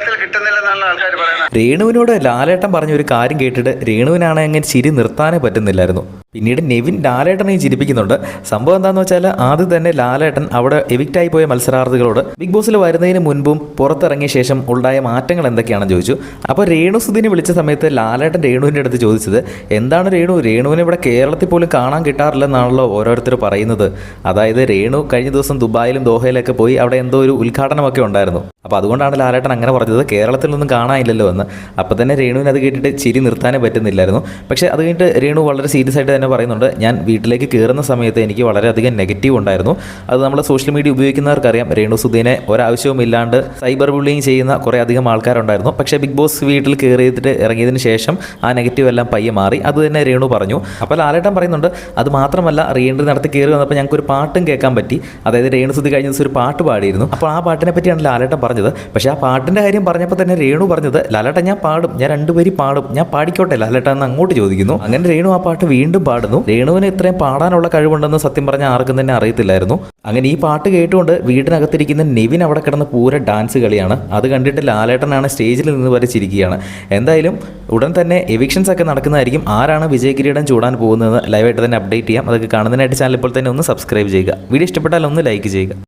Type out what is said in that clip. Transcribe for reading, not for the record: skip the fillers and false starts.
കേരളത്തിൽ കിട്ടുന്നില്ലെന്നാണ് ആൾക്കാർ പറയുന്നത്. രേണുവിനോട് ലാലേട്ടൻ പറഞ്ഞ ഒരു കാര്യം കേട്ടിട്ട് രേണുവിനാണ് അങ്ങനെ ചിരി നിർത്താനേ പറ്റുന്നില്ലായിരുന്നു. പിന്നീട് നെവിൻ ലാലേട്ടനെ ചിരിപ്പിക്കുന്നുണ്ട്. സംഭവം എന്താണെന്ന് വെച്ചാൽ ആദ്യം തന്നെ ലാലേട്ടൻ അവിടെ എവിക്റ്റായി പോയ മത്സരാർത്ഥികളോട് ബിഗ് ബോസിൽ വരുന്നതിന് മുൻപും പുറത്തിറങ്ങിയ ശേഷം ഉണ്ടായ മാറ്റങ്ങൾ എന്തൊക്കെയാണെന്ന് ചോദിച്ചു. അപ്പോൾ രേണുസുദിനെ വിളിച്ച സമയത്ത് ലാലേട്ടൻ രേണുവിൻ്റെ അടുത്ത് ചോദിച്ചത്, എന്താണ് രേണുവിനെ ഇവിടെ കേരളത്തിൽ പോലും കാണാൻ കിട്ടാറില്ലെന്നാണല്ലോ ഓരോരുത്തർ പറയുന്നത്. അതായത് രേണു കഴിഞ്ഞ ദിവസം ദുബായിലും ദോഹയിലൊക്കെ പോയി അവിടെ എന്തോ ഒരു ഉദ്ഘാടനമൊക്കെ ഉണ്ടായിരുന്നു. അപ്പോൾ അതുകൊണ്ടാണ് ലാലേട്ടൻ അങ്ങനെ പറഞ്ഞത്, കേരളത്തിലൊന്നും കാണാനില്ലല്ലോ എന്ന്. അപ്പോൾ തന്നെ രേണുവിന് അത് കേട്ടിട്ട് ചിരി നിർത്താനേ പറ്റുന്നില്ലായിരുന്നു. പക്ഷേ അത് കഴിഞ്ഞിട്ട് രേണു വളരെ സീരിയസ് ആയിട്ട് തന്നെ പറയുന്നുണ്ട്, ഞാൻ വീട്ടിലേക്ക് കയറുന്ന സമയത്ത് എനിക്ക് വളരെയധികം നെഗറ്റീവ് ഉണ്ടായിരുന്നു. അത് നമ്മൾ സോഷ്യൽ മീഡിയ ഉപയോഗിക്കുന്നവർക്കറിയാം, രേണുസുദിനെ ഒരാവശ്യവും ഇല്ലാണ്ട് സൈബർ ബുള്ളിങ് ചെയ്യുന്ന കുറേ അധികം ആൾക്കാരുണ്ടായിരുന്നു. പക്ഷേ ബിഗ് ബോസ് വീട്ടിൽ കയറിയിട്ട് ഇറങ്ങിയതിന് ശേഷം ആ നെഗറ്റീവ് എല്ലാം പയ്യെ മാറി. അത് തന്നെ രേണു പറഞ്ഞു. അപ്പോൾ ലാലേട്ടൻ പറയുന്നുണ്ട്, അത് മാത്രമല്ല റീ എൻട്രി നടത്തി കയറി വന്നപ്പോൾ ഞങ്ങൾക്കൊരു പാട്ടും കേൾക്കാൻ പറ്റി. അതായത് രേണുസുദി കഴിഞ്ഞ ദിവസം ഒരു പാട്ട് പാടിയിരുന്നു. അപ്പോൾ ആ പാട്ടിനെ പറ്റിയാണ് ലാലേട്ടൻ പറഞ്ഞത്. പക്ഷേ ആ പാട്ടിൻ്റെ കാര്യം പറഞ്ഞപ്പോൾ തന്നെ രേണു പറഞ്ഞത്, ലാലേട്ടൻ ഞാൻ പാടും, ഞാൻ രണ്ടുപേരും പാടും, ഞാൻ പാടിക്കോട്ടെ ലാലേട്ടൻ എന്ന് അങ്ങോട്ട് ചോദിക്കുന്നു. അങ്ങനെ രേണു ആ പാട്ട് വീണ്ടും പാടുന്നു. രേണുവിന് ഇത്രയും പാടാനുള്ള കഴിവുണ്ടെന്ന് സത്യം പറഞ്ഞാൽ ആർക്കും തന്നെ അറിയത്തില്ലായിരുന്നു. അങ്ങനെ ഈ പാട്ട് കേട്ടുകൊണ്ട് വീടിനകത്തിരിക്കുന്ന നെവിൻ അവിടെ കിടന്ന് പൂര ഡാൻസ് കളിയാണ്. അത് കണ്ടിട്ട് ലാലേട്ടനാണ് സ്റ്റേജിൽ നിന്ന് വരെ ചിരിക്കുകയാണ്. എന്തായാലും ഉടൻ തന്നെ എവിക്ഷൻസ് ഒക്കെ നടക്കുന്നതായിരിക്കും. ആരാണ് വിജയകിരീടം ചൂടാൻ പോകുന്നത് ലൈവായിട്ട് തന്നെ അപ്ഡേറ്റ് ചെയ്യാം. അതൊക്കെ കാണുന്നതിനായിട്ട് ചാനൽ ഇപ്പോൾ തന്നെ ഒന്ന് സബ്സ്ക്രൈബ് ചെയ്യുക. വീഡിയോ ഇഷ്ടപ്പെട്ടാൽ ഒന്ന് ലൈക്ക് ചെയ്യുക.